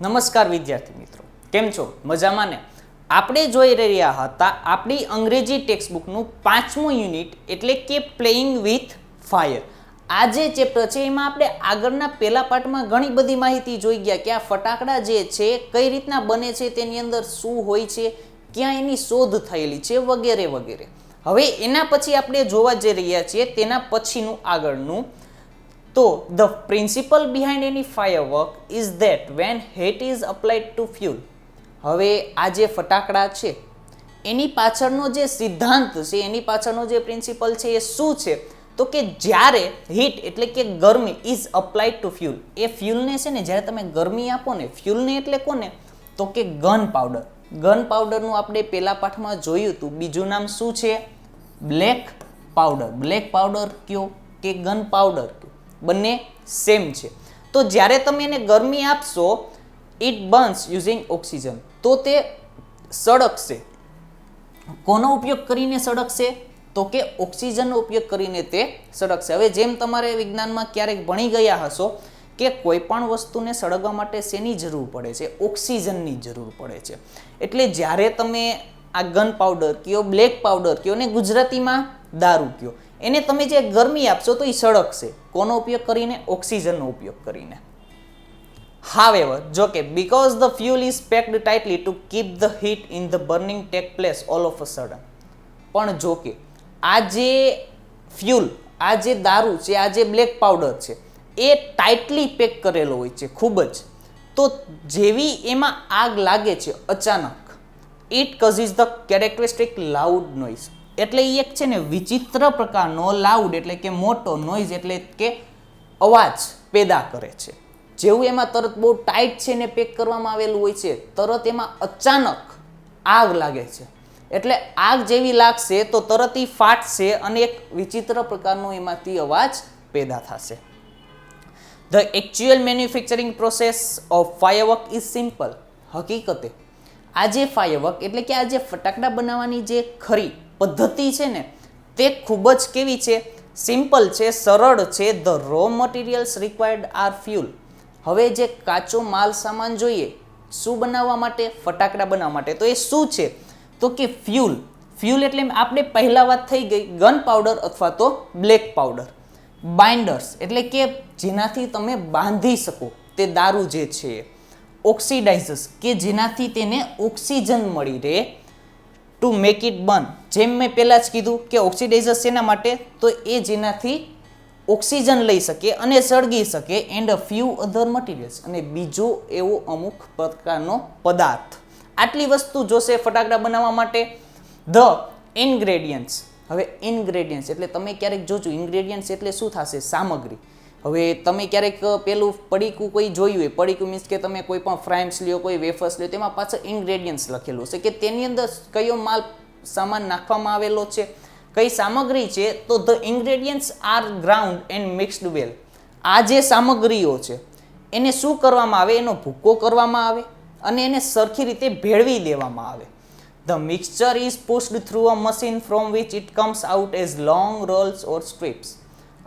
નમસ્કાર વિદ્યાર્થી મિત્રો, કેમ છો? મજામાં ને? આપણે જોઈ રહ્યા હતા આપણી અંગ્રેજી ટેક્સ્ટબુકનું 5મું યુનિટ એટલે કે પ્લેઇંગ વિથ ફાયર. આ જે ચેપ્ટર છે એમાં આપણે આગળના પહેલા પાર્ટમાં ઘણી બધી માહિતી જોઈ ગયા કે આ ફટાકડા જે છે કઈ રીતના બને છે, તેની અંદર શું હોય છે, ક્યાં એની શોધ થયેલી છે વગેરે વગેરે. હવે એના પછી આપણે જોવા જઈ રહ્યા છીએ તેના પછીનું આગળનું. તો the principle behind any firework is that when heat is applied to fuel. હવે આ જે ફટાકડા છે એની પાછળનો જે સિદ્ધાંત છે, એની પાછળનો જે પ્રિન્સિપલ છે એ શું છે? તો કે જ્યારે હીટ એટલે કે ગરમી ઇઝ અપ્લાઇડ ટુ ફ્યુલ, એ ફ્યુલને છે ને જ્યારે તમે ગરમી આપો ને, ફ્યુલને એટલે કોને? તો કે ગન પાવડર. ગન પાવડરનું આપણે પહેલા પાઠમાં જોયું હતું. બીજું નામ શું છે? Black powder. બ્લેક પાવડર કયો કે ગન પાવડર કયો, બંને સેમ છે. તો જ્યારે તમે એને ગરમી આપશો, ઇટ બર્ન્સ યુઝિંગ ઓક્સિજન, તો તે સળગશે. કોનો ઉપયોગ કરીને સળગશે? તો કે ઓક્સિજનનો ઉપયોગ કરીને તે સળગશે. હવે જેમ તમારે વિજ્ઞાનમાં ક્યારેક ભણી ગયા હશો કે કોઈ પણ વસ્તુને સળગવા માટે શેની જરૂર પડે છે? ઓક્સિજનની જરૂર પડે છે. એટલે જ્યારે તમે આ ગન પાવડર કયો, બ્લેક પાવડર કયો ને ગુજરાતીમાં દારૂ કયો, એને તમે જે ગરમી આપશો તો એ સળગશે. કોનો ઉપયોગ કરીને? ઓક્સિજનનો ઉપયોગ કરીને. However, જો કે because the fuel is packed tightly to keep the heat in the burning take place all of a sudden. પણ જો કે આ જે ફ્યુલ, આ જે દારૂ છે, આ જે બ્લેક પાવડર છે એ ટાઇટલી પેક કરેલો હોય છે ખૂબ જ. તો જેવી એમાં આગ લાગે છે અચાનક, it causes the characteristic loud noise. એટલે એ એક છે ને વિચિત્ર પ્રકારનો લાઉડ એટલે કે મોટો, નોઇઝ એટલે કે અવાજ પેદા કરે છે. જેવું એમાં તરત બહુ ટાઈટ છે ને પેક કરવામાં આવેલું હોય છે, તરત એમાં અચાનક આગ લાગે છે. એટલે આગ જેવી લાગશે તો તરત એ ફાટશે અને એક વિચિત્ર પ્રકારનો એમાંથી અવાજ પેદા થશે. The actual manufacturing process of firework is simple. હકીકતે આ જે ફાયરવર્ક એટલે કે આ જે ફટાકડા બનાવવાની જે ખરી પદ્ધતિ છે ને તે ખૂબ જ કેવી છે? સિમ્પલ છે, સરળ છે. The raw materials required are fuel. હવે જે કાચો માલ સામાન જોઈએ શું બનાવવા માટે? ફટાકડા બનાવવા માટે. તો એ શું છે? તો કે ફ્યુલ. ફ્યુલ એટલે આપણે પહેલા વાત થઈ ગઈ ગન પાવડર અથવા તો બ્લેક પાવડર. બાઇન્ડર્સ એટલે કે જેનાથી તમે બાંધી શકો તે દારૂ જે છે. ઓક્સિડાઇઝર્સ કે જેનાથી તેને ઓક્સિજન મળી રહે. ટુ મેક ઇટ બર્ન, જેમ મેં પહેલાં જ કીધું કે ઓક્સિડાઇઝર્સ શેના માટે? તો એ જેનાથી ઓક્સિજન લઈ શકે અને સળગી શકે. And a few other materials, અને બીજો એવો અમુક પ્રકારનો પદાર્થ. આટલી વસ્તુ જોશે ફટાકડા બનાવવા માટે. The ingredients. હવે ઇન્ગ્રેડિયન્ટ્સ એટલે તમે ક્યારેક જોજો ઇન્ગ્રેડિયન્ટ્સ એટલે શું થશે? સામગ્રી. હવે તમે ક્યારેક પેલું પડીકું કોઈ જોયું હોય, પડીકું મીન્સ કે તમે કોઈ પણ ફ્રાઈમ્સ લ્યો, કોઈ વેફર્સ લ્યો, તેમાં પાછળ ઇન્ગ્રેડિયન્ટ્સ લખેલું છે કે તેની અંદર કયો માલ સામાન નાખવામાં આવેલો છે, કઈ સામગ્રી છે. તો the ingredients are ground and mixed well. આ જે સામગ્રીઓ છે એને શું કરવામાં આવે? એનો ભૂકો કરવામાં આવે અને એને સરખી રીતે ભેળવી દેવામાં આવે. The mixture is pushed through a machine from which it comes out as long rolls or strips.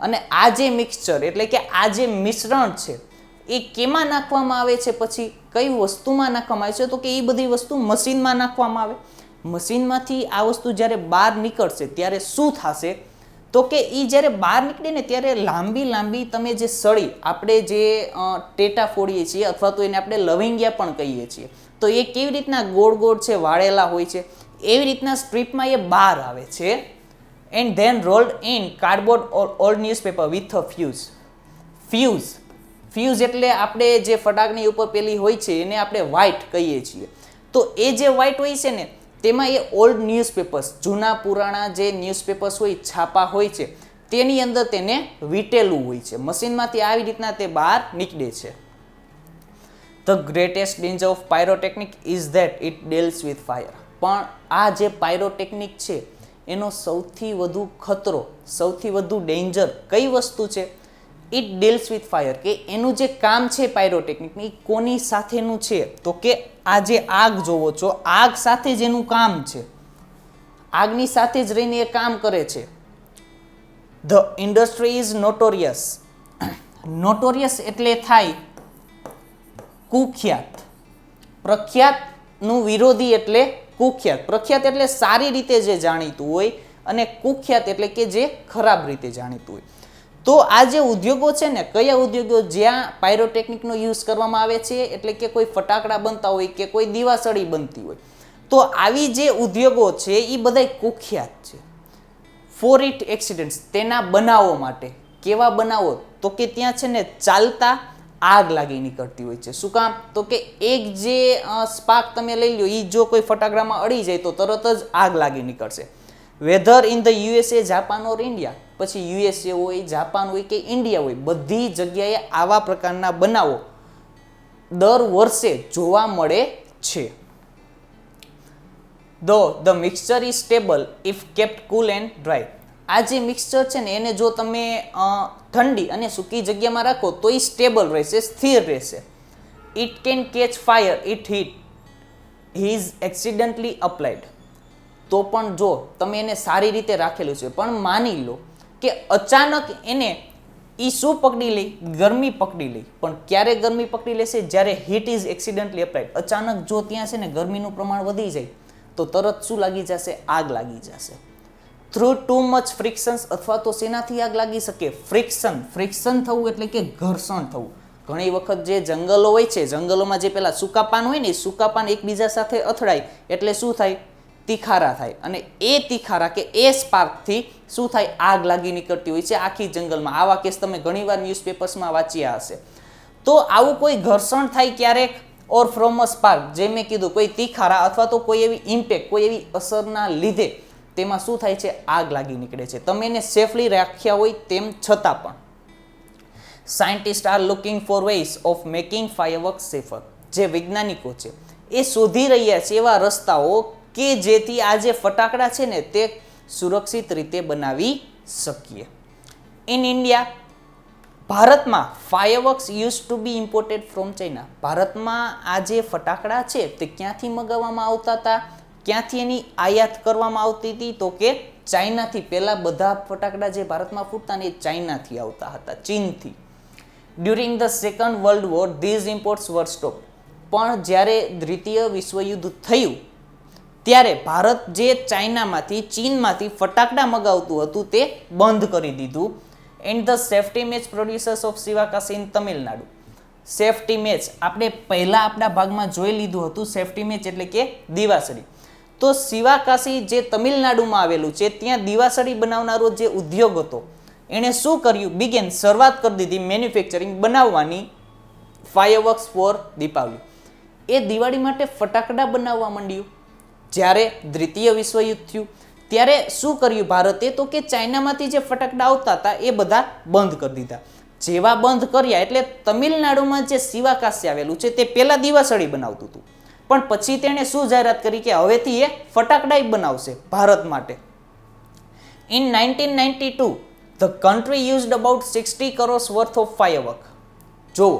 અને આ જે મિક્સચર એટલે કે આ જે મિશ્રણ છે એ કેમાં નાખવામાં આવે છે? પછી કઈ વસ્તુમાં નાખવામાં આવે છે? તો કે એ બધી વસ્તુ મશીનમાં નાખવામાં આવે. મશીનમાંથી આ વસ્તુ જ્યારે બહાર નીકળશે ત્યારે શું થશે? તો કે એ જ્યારે બહાર નીકળે ને ત્યારે લાંબી લાંબી તમે જે સળી આપણે જે ટેટા ફોડીએ છીએ અથવા તો એને આપણે લવિંગિયા પણ કહીએ છીએ, તો એ કેવી રીતના ગોળ ગોળ છે, વાળેલા હોય છે, એવી રીતના સ્ટ્રીપમાં એ બહાર આવે છે. And then rolled in cardboard or old newspaper with a fuse. Fuse fuse એટલે આપણે જે ફટાકની ઉપર પેલી હોય છે એને આપણે વ્હાઇટ કહીએ છીએ. તો એ જે વ્હાઇટ હોય છે ને તેમાં એ ઓલ્ડ ન્યૂઝપેપર્સ, જૂના પુરાણા જે ન્યૂઝપેપર્સ હોય, છાપા હોય છે, તેની અંદર તેને વીટેલું હોય છે. મશીનમાંથી આવી રીતના તે બહાર નીકળે છે. The greatest danger of pyrotechnic is that it deals with fire. પણ આ જે પાયરોટેકનિક છે એનો સૌથી વધુ ખતરો, સૌથી વધુ ડેન્જર કઈ વસ્તુ છે? It deals with fire. કે એનું જે કામ છે પાયરોટેકનિક એ કોની સાથેનું છે? તો કે આ જે આગ જોવો છો, આગ સાથે જ એનું કામ છે. આગની સાથે જ રહીને એ કામ કરે છે. The industry is notorious. Notorious એટલે થાય કુખ્યાત. પ્રખ્યાતનું વિરોધી એટલે કુખ્યાત. પ્રખ્યાત એટલે સારી રીતે જે જાણીતું હોય અને કુખ્યાત એટલે કે જે ખરાબ રીતે જાણીતું હોય. તો આ જે ઉદ્યોગો છે ને, કયા ઉદ્યોગો જ્યાં પાયરોટેકનિકનો યુઝ કરવામાં આવે છે, એટલે કે કોઈ ફટાકડા બનતા હોય કે કોઈ દીવાસળી બનતી હોય, તો આવી જે ઉદ્યોગો છે એ બધા કુખ્યાત છે. ફોર ઇટ એક્સિડન્ટ્સ, તેના બનાવો માટે. કેવા બનાવો? તો કે ત્યાં છે ને ચાલતા આગ લાગી નીકળતી હોય છે. શું કામ? તો કે એક જે સ્પાર્ક તમે લઈ લો, એ જો કોઈ ફટાકડામાં અડી જાય તો તરત જ આગ લાગી નીકળશે. Weather in the USA, Japan or India, પછી યુએસએ હોય, જાપાન હોય કે ઇન્ડિયા હોય, બધી જગ્યાએ આવા પ્રકારના બનાવો દર વર્ષે જોવા મળે છે. The mixture is stable if kept cool and dry. આ જે મિક્સચર છે ને એને જો તમે ઠંડી અને સૂકી જગ્યામાં રાખો તો એ સ્ટેબલ રહેશે, સ્થિર રહેશે. It can catch fire if heat is accidentally applied. તો પણ જો તમે એને સારી રીતે રાખેલું છે, પણ માની લો કે અચાનક એને એ શું પકડી લે? ગરમી પકડી લે. પણ ક્યારે ગરમી પકડી લેશે? જ્યારે હીટ ઇઝ એક્સિડન્ટલી અપ્લાઇડ. અચાનક જો ત્યાં છે ને ગરમીનું પ્રમાણ વધી જાય તો તરત શું લાગી જશે? આગ લાગી જશે. થ્રુ ટુ મચ ફ્રિક્શન્સ, અથવા તો શેનાથી આગ લાગી શકે? ફ્રિક્શન થવું એટલે કે ઘર્ષણ થવું. ઘણી વખત જે જંગલો હોય છે, જંગલોમાં જે પેલા સૂકા પાન હોય ને, સૂકા પાન એકબીજા સાથે અથડાય એટલે શું થાય? તીખારા થાય. અને એ તીખારા કે એ સ્પાર્કથી શું થાય? આગ લાગી નીકળતી હોય છે આખી જંગલમાં. આવા કેસ તમે ઘણીવાર ન્યૂઝપેપર્સમાં વાંચ્યા હશે. તો આવું કોઈ ઘર્ષણ થાય ક્યારેક, ઓર ફ્રોમ અ સ્પાર્ક, જે મેં કીધું કોઈ તીખારા અથવા તો કોઈ એવી ઇમ્પેક્ટ, કોઈ એવી અસરના લીધે તેમાં શું થાય છે? આગ લાગી નીકળે છે. તમે એને સેફલી રાખ્યા હોય તેમ છતાં પણ. Scientist are looking for ways of making fireworks safer. જે વૈજ્ઞાનિકો છે એ શોધી રહ્યા છે એવા રસ્તાઓ કે જેથી આ જે ફટાકડા છે ને તે સુરક્ષિત રીતે બનાવી શકીએ. ઇન ઇન્ડિયા, ભારતમાં fireworks use to be imported from China. ભારતમાં આ જે ફટાકડા છે તે ક્યાંથી મંગાવવામાં આવતા હતા? ક્યાંથી એની આયાત કરવામાં આવતી હતી? તો કે ચાઇનાથી. પહેલા બધા ફટાકડા જે ભારતમાં ફૂટતા ને એ ચાઇનાથી આવતા હતા, ચીનથી. During the second world war these imports were stop. પણ જ્યારે દ્વિતીય વિશ્વયુદ્ધ થયું ત્યારે ભારત જે ચાઇનામાંથી, ચીનમાંથી ફટાકડા મગાવતું હતું તે બંધ કરી દીધું. And the safety match producers of શિવાકાસી in Tamil Nadu. Safety match આપણે પહેલા આપણા ભાગમાં જોઈ લીધું હતું. સેફ્ટી મેચ એટલે કે દીવાસળી. તો શિવાકાસી જે તમિલનાડુમાં આવેલું છે, ત્યાં દીવાસળી બનાવનારો જે ઉદ્યોગ હતો એણે શું કર્યું? બિગેન, શરૂઆત કરી દીધી મેન્યુફેક્ચરિંગ, બનાવવાની ફાયરવર્ક્સ ફોર દીપાવલી. એ દિવાળી માટે ફટાકડા બનાવવા માંડ્યું. જ્યારે દ્વિતીય વિશ્વયુદ્ધ થયું ત્યારે શું કર્યું ભારતે? તો કે ચાઇનામાંથી જે ફટાકડા આવતા હતા એ બધા બંધ કરી દીધા. જેવા બંધ કર્યા એટલે તમિલનાડુમાં જે શિવાકાશી આવેલું છે તે પહેલા દીવાસળી બનાવતું હતું, પણ પછી તેણે શું જાહેરાત કરી કે હવેથી એ ફટાકડા બનાવશે ભારત માટે. In 1992 the country used about 60 crores worth of firework. જો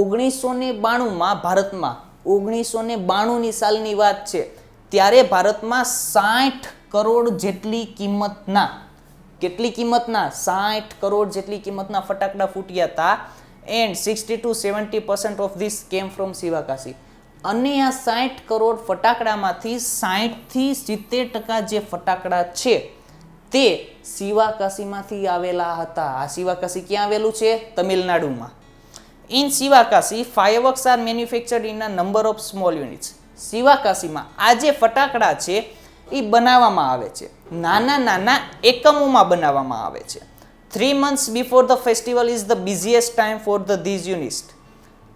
1992માં ભારતમાં, 1992ની સાલની વાત છે, ત્યારે ભારતમાં 60 કરોડ જેટલી કિંમતના, કેટલી કિંમતના? 60 કરોડ જેટલી કિંમતના ફટાકડા ફૂટ્યા હતા. And 60 to 70% of this came from Sivakasi. અને આ 60 કરોડ ફટાકડામાંથી 60 થી 70% જે ફટાકડા છે તે શિવાકાશીમાંથી આવેલા હતા. આ શિવાકાશી ક્યાં આવેલું છે? તમિલનાડુમાં. In Sivakasi fireworks are manufactured in a number of small units. શિવાકાશીમાં આ જે ફટાકડા છે એ બનાવવામાં આવે છે, નાના નાના એકમોમાં બનાવવામાં આવે છે. 3 months before the festival is the busiest time for these units.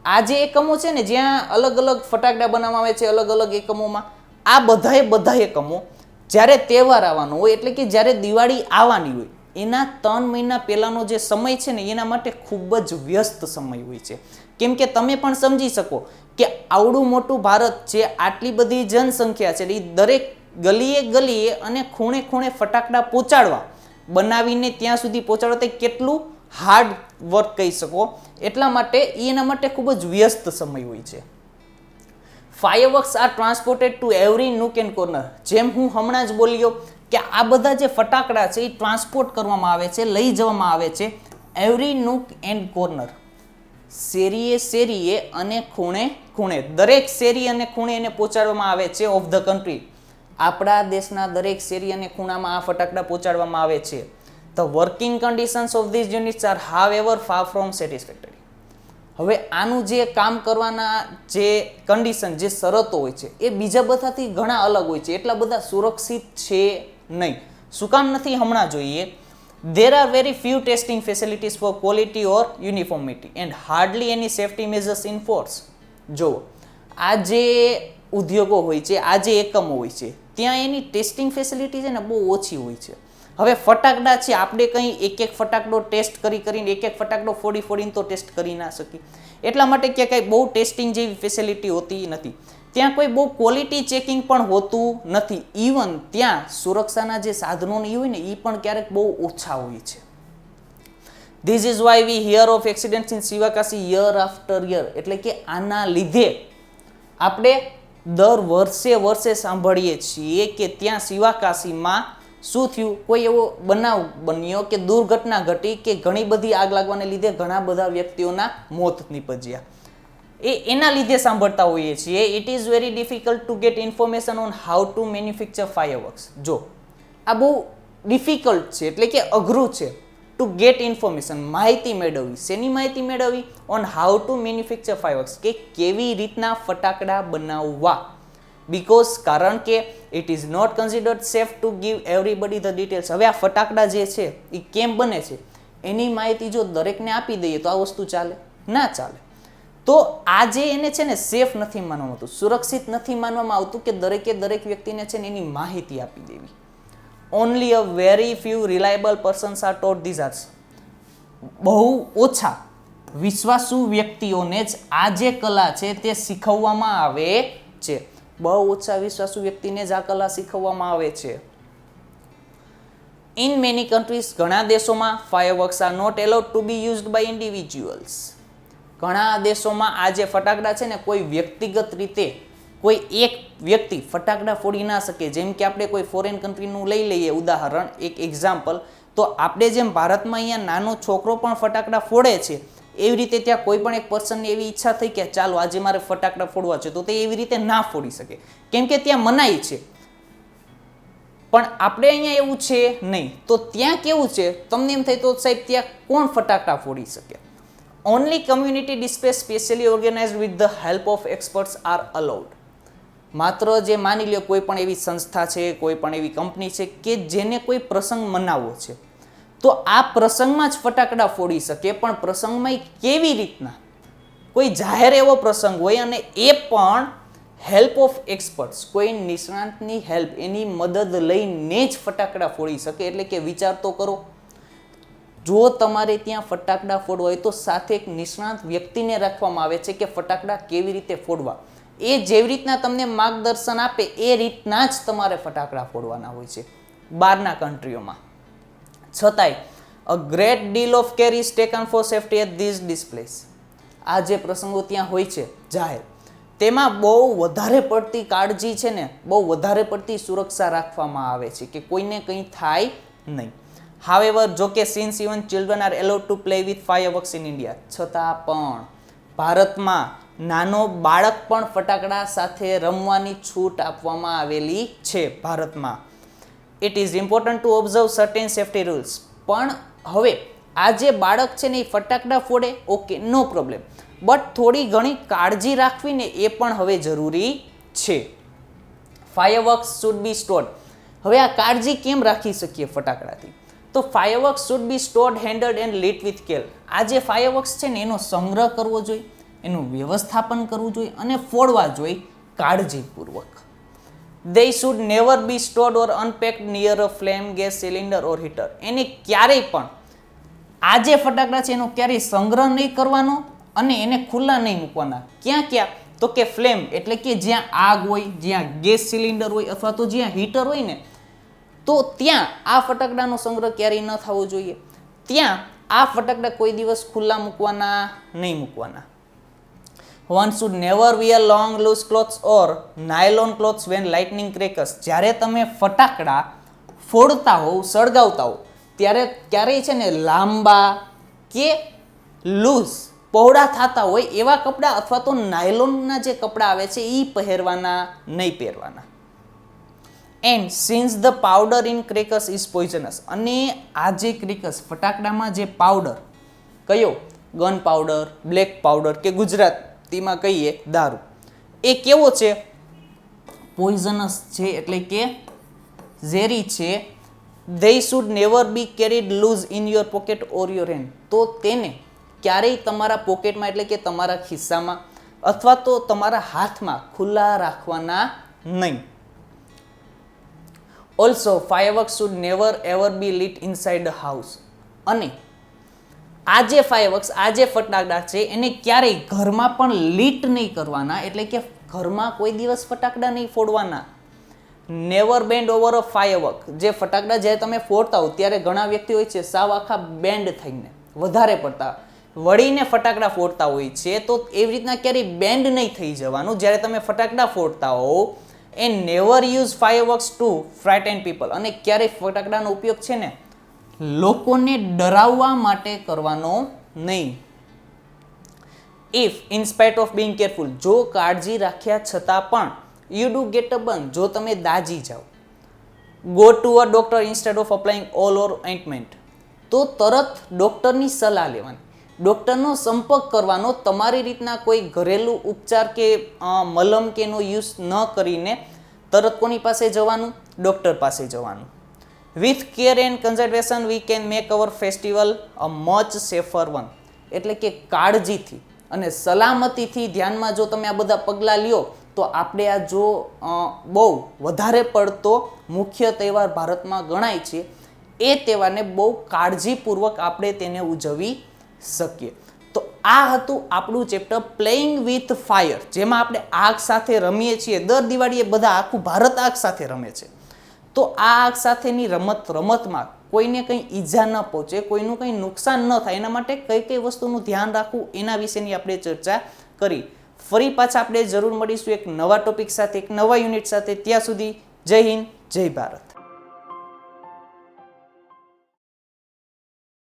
આ જે એકમો છે ને જ્યાં અલગ અલગ ફટાકડા બનાવવામાં આવે છે, અલગ અલગ એકમોમાં, આ બધા એકમો જ્યારે તહેવાર આવવાનો હોય એટલે કે જ્યારે દિવાળી આવવાની હોય એના 3 મહિના પહેલાનો જે સમય છે ને એના માટે ખૂબ જ વ્યસ્ત સમય હોય છે. કેમ કે તમે પણ સમજી શકો કે આવડું મોટું ભારત છે, આટલી બધી જનસંખ્યા છે, એ દરેક ગલીએ ગલીએ અને ખૂણે ખૂણે ફટાકડા પહોંચાડવા, બનાવીને ત્યાં સુધી પહોંચાડવા તે કેટલું હાર્ડ વર્ક કહી શકો. એટલા માટે એના માટે ખૂબ જ વ્યસ્ત સમય હોય છે. Fireworks are transported to every nook and corner. જેમ હું હમણાં જ બોલ્યો કે આ બધા જે ફટાકડા છે એ ટ્રાન્સપોર્ટ કરવામાં આવે છે, લઈ જવામાં આવે છે એવરી નૂક એન્ડ કોર્નર. શેરીએ અને ખૂણે દરેક શેરી અને ખૂણે એને પહોંચાડવામાં આવે છે ઓફ ધ કન્ટ્રી. આપણા દેશના દરેક શેરી અને ખૂણામાં આ ફટાકડા પહોંચાડવામાં આવે છે. The working conditions of these units are however far from satisfactory. હવે આનું જે કામ કરવાના જે કન્ડિશન, જે શરતો હોય છે એ બીજા બધાથી ઘણા અલગ હોય છે. એટલા બધા સુરક્ષિત છે નહીં. શું કામ નથી હમણાં જોઈએ. There are very few testing facilities for quality or uniformity and hardly any safety measures in force. જો આ જે ઉદ્યોગો હોય છે, આ જે એકમો હોય છે, ત્યાં એની ટેસ્ટિંગ ફેસિલિટી છે ને બહુ ઓછી હોય છે. હવે ફટાકડા છે, આપણે કંઈ એક ફટાકડો ટેસ્ટ કરીને એક ફટાકડો ફોડીને તો ટેસ્ટ કરી ના શકીએ. એટલા માટે કે કંઈ બહુ ટેસ્ટિંગ જેવી ફેસિલિટી હોતી નથી. ત્યાં કોઈ બહુ ક્વોલિટી ચેકિંગ પણ હોતું નથી. ઇવન ત્યાં સુરક્ષાના જે સાધનો એ હોય ને એ પણ ક્યારેક બહુ ઓછા હોય છે. This is why we here of accidents in Sivakasi year after year. એટલે કે આના લીધે આપણે દર વર્ષે સાંભળીએ છીએ કે ત્યાં શિવાકાશીમાં શું થયું, કોઈ એવો બનાવ બન્યો કે દુર્ઘટના ઘટી કે ઘણી બધી આગ લાગવાને લીધે ઘણા બધા વ્યક્તિઓના મોત નીપજ્યા. એના લીધે સાંભળતા હોઈએ છીએ. It is very difficult to gate information on how to manufacture fireworks. જો આ બહુ ડિફિકલ્ટ છે, એટલે કે અઘરું છે ટુ ગેટ ઇન્ફોર્મેશન, માહિતી મેળવવી. શેની માહિતી મેળવવી? On how to manufacture fireworks, કે કેવી રીતના ફટાકડા બનાવવા. બીકોઝ કારણ કે it is not considered safe to give everybody the details. હવે આ ફટાકડા જે છે એ કેમ બને છે એની માહિતી જો દરેકને આપી દઈએ તો આ વસ્તુ ચાલે? ના ચાલે. તો આ જે એને છે ને સેફ નથી માનવામાં આવતું, સુરક્ષિત નથી માનવામાં આવતું કે દરેક વ્યક્તિને છે ને એની માહિતી આપી દેવી. Only a very few reliable persons are taught these arts. બહુ ઓછા વિશ્વાસુ વ્યક્તિઓને જ આ જે કલા છે તે શીખવવામાં આવે છે. બહુ ઓછા વિશ્વાસુ વ્યક્તિને જ આ કલા શીખવવામાં આવે છે. ઇન મેની કન્ટ્રીઝ, ઘણા દેશોમાં fireworks are not allowed to be used by individuals. ઘણા દેશોમાં આ જે ફટાકડા છે ને કોઈ વ્યક્તિગત રીતે કોઈ એક વ્યક્તિ ફટાકડા ફોડી ના શકે. જેમ કે આપણે કોઈ ફોરેન કન્ટ્રીનું લઈ લઈએ ઉદાહરણ, એક એક્ઝામ્પલ, તો આપણે જેમ ભારતમાં અહીંયા નાનો છોકરો પણ ફટાકડા ફોડે છે, એવી રીતે ત્યાં કોઈ પણ એક પર્સનની એવી ઈચ્છા થઈ કે ચાલો આજે મારે ફટાકડા ફોડવા છે, તો તે એવી રીતે ના ફોડી શકે, કેમ કે ત્યાં મનાઈ છે. પણ આપણે અહીંયા એવું છે નહીં. તો ત્યાં કેવું છે, તમને એમ થાય તો સાહેબ ત્યાં કોણ ફટાકડા ફોડી શકે? Only community displays specially organized with the help of experts are allowed. માત્ર જે માની લ્યો કોઈ પણ એવી સંસ્થા છે, કોઈ પણ એવી કંપની છે કે જેને કોઈ પ્રસંગ મનાવવો છે, તો આ પ્રસંગમાં જ ફટાકડા ફોડી શકે. પણ પ્રસંગમાં કેવી રીતના? કોઈ જાહેર એવો પ્રસંગ હોય અને એ પણ હેલ્પ ઓફ એક્સપર્ટ્સ, કોઈ નિષ્ણાંતની હેલ્પ, એની મદદ લઈને જ ફટાકડા ફોડી શકે. એટલે કે વિચાર તો કરો, જો તમારે ત્યાં ફટાકડા ફોડવા હોય તો સાથે એક નિષ્ણાત વ્યક્તિને રાખવામાં આવે છે કે ફટાકડા કેવી રીતે ફોડવા. એ જેવી રીતના તમને માર્ગદર્શન આપે એ રીતના જ તમારે ફટાકડા ફોડવાના હોય છે બહારના કન્ટ્રીઓમાં. છતાંય a great deal of care is taken for safety at these displays. આ જે પ્રસંગો ત્યાં હોય છે જાહેર, તેમાં બહુ વધારે પડતી કાળજી છે ને, બહુ વધારે પડતી સુરક્ષા રાખવામાં આવે છે કે કોઈને કંઈ થાય નહીં. However, જોકે since even children are allowed to play with fireworks in India, છતાં પણ ભારતમાં નાનો બાળક પણ ફટાકડા સાથે રમવાની છૂટ આપવામાં આવેલી છે ભારતમાં. It is important to observe certain safety rules. પણ હવે આ જે બાળક છે ને એ ફટાકડા ફોડે, ઓકે, નો પ્રોબ્લેમ, બટ થોડી ઘણી કાળજી રાખવી ને એ પણ હવે જરૂરી છે. Fireworks should be stored. હવે આ કાળજી કેમ રાખી શકીએ ફટાકડાથી? તો fireworks should be stored, handled and lit with care. આ જે ફાયરવર્ક્સ છે ને એનો સંગ્રહ કરવો જોઈએ, એનું વ્યવસ્થાપન કરવું જોઈએ અને ફોડવા જોઈએ કાળજીપૂર્વક. They should never be stored or unpacked near a flame, gas cylinder or heater. એને ક્યારેય પણ આ જે ફટાકડા છે એનો ક્યારેય સંગ્રહ નહીં કરવાનો અને એને ખુલ્લા નહીં મૂકવાના. ક્યાં? તો કે ફ્લેમ એટલે કે જ્યાં આગ હોય, જ્યાં ગેસ સિલિન્ડર હોય અથવા તો જ્યાં હીટર હોય ને, તો ત્યાં આ ફટાકડાનો સંગ્રહ ક્યારેય ન થવો જોઈએ. ત્યાં આ ફટાકડા કોઈ દિવસ ખુલ્લા નહીં મૂકવાના. One should never wear long loose clothes or nylon clothes when lighting crackers. જ્યારે તમે ફટાકડા ફોડતા હોવ, સળગાવતા હોવ, ત્યારે ક્યારેય છે ને લાંબા કે લૂઝ પહોળા થતા હોય એવા કપડાં અથવા તો નાયલોનના જે કપડાં આવે છે એ પહેરવાના નહીં પહેરવાના. And since the powder in crackers is poisonous, અને આ જે ક્રેકર્સ ફટાકડામાં જે પાવડર, કયો ગન પાવડર, બ્લેક પાવડર કે ગુજરાતીમાં કહીએ દારૂ, એ કેવો છે? પોઈઝનસ છે, એટલે કે ઝેરી છે. they should never be carried loose in your pocket or your hand, તો તેને ક્યારેય તમારા પોકેટમાં એટલે કે તમારા ખિસ્સામાં અથવા તો તમારા હાથમાં ખુલ્લા રાખવાના નહીં. Also fireworks should never ever be lit inside a house, અને આ જે ફાયરવર્ક્સ, આ જે ફટાકડા છે એને ક્યારેય ઘરમાં પણ લીટ નહીં કરવાના, એટલે કે ઘરમાં કોઈ દિવસ ફટાકડા નહીં ફોડવાના. Never bend over a firework, જે ફટાકડા જ્યારે તમે ફોડતા હો ત્યારે ઘણા વ્યક્તિ હોય છે સાવ આખા બેન્ડ થઈને વધારે પડતા વળીને ફટાકડા ફોડતા હોય છે, તો એવી રીતના ક્યારેય બેન્ડ નહીં થઈ જવાનું જ્યારે તમે ફટાકડા ફોડતા હો. એ never use fireworks to frighten people, અને ક્યારેય ફટાકડાનો ઉપયોગ છે ને લોકોને ડરાવવા માટે કરવાનો નહીં. If in spite of being careful, જો કાળજી રાખ્યા છતાં પણ you do get a burn, જો તમે દાજી જાઓ. Go to a doctor instead of applying oil or ointment, તો તરત ડોક્ટરની સલાહ લેવાની, ડોક્ટરનો સંપર્ક કરવાનો. તમારી રીતના કોઈ ઘરેલું ઉપચાર કે મલમ કે એનો યુઝ ન કરીને તરત કોની પાસે જવાનું? ડોક્ટર પાસે જવાનું. With care and conservation we can make hour festival a much safer one, એટલે કે કાળજીથી અને સલામતીથી ધ્યાનમાં જો તમે આ બધા પગલાં લ્યો તો આપણે આ જો બહુ વધારે પડતો મુખ્ય તહેવાર ભારતમાં ગણાય છે એ તહેવારને બહુ કાળજીપૂર્વક આપણે તેને ઉજવી શકીએ. તો આ હતું આપણું ચેપ્ટર પ્લેઇંગ વિથ ફાયર, જેમાં આપણે આગ સાથે રમીએ છીએ. દર દિવાળીએ બધા આખું ભારત આગ સાથે રમે છે. તો આ આગ સાથેની રમતમાં કોઈને કંઈ ઈજા ન પહોંચે, કોઈનું કંઈ નુકસાન ન થાય, એના માટે કઈ કઈ વસ્તુનું ધ્યાન રાખવું એના વિશેની આપણે ચર્ચા કરી. ફરી પાછા આપણે જરૂર મળીશું એક નવા ટોપિક સાથે, એક નવા યુનિટ સાથે. ત્યાં સુધી જય હિન્દ, જય ભારત.